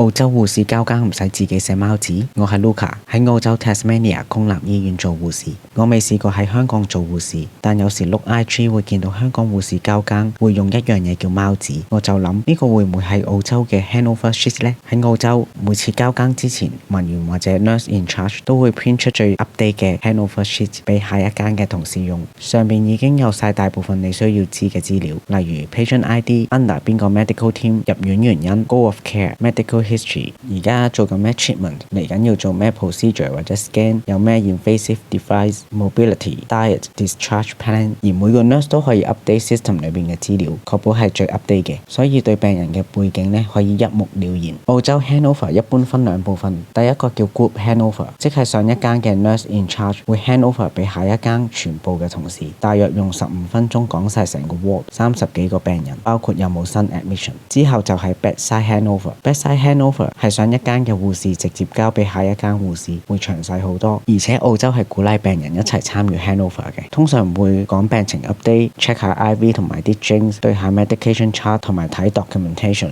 澳洲護士交更唔使自己寫貓紙。我係 Luca， 喺澳洲 Tasmania 公立醫院做護士。我未試過喺香港做護士，但有時碌 IG 會見到香港護士交更會用一樣嘢叫貓紙，我就諗呢個會唔會係澳洲嘅 handover sheet 呢？喺澳洲每次交更之前，文員或者 nurse in charge 都會 print 出最 update 嘅 handover sheet 俾下一間嘅同事用，上面已經有晒大部分你需要知嘅資料，例如 patient ID、under 邊個 medical team、入院原因、goal of care、medical history、而家做緊咩 treatment、嚟緊要做咩 procedure 或者 scan、有咩 invasive device、mobility、diet、discharge plan， 而每個 nurse 都可以 update system 裏邊嘅資料，確保係最 update 嘅，所以對病人嘅背景呢可以一目了然。澳洲 handover 一般分兩部分，第一個叫 group handover， 即係上一間嘅 nurse in charge 會 handover 俾下一間全部嘅同事，大約用15分鐘講晒成個 ward 30幾個病人，包括有冇新 admission。之後就係 bedside handover。bedside handover 係上一間嘅護士直接交俾下一間護士，會詳細好多，而且澳洲係鼓勵病人一齊參與 handover 嘅，通常會講病情 update、check 下 IV 同埋啲 drinks、對下 medication chart 同埋睇 documentation。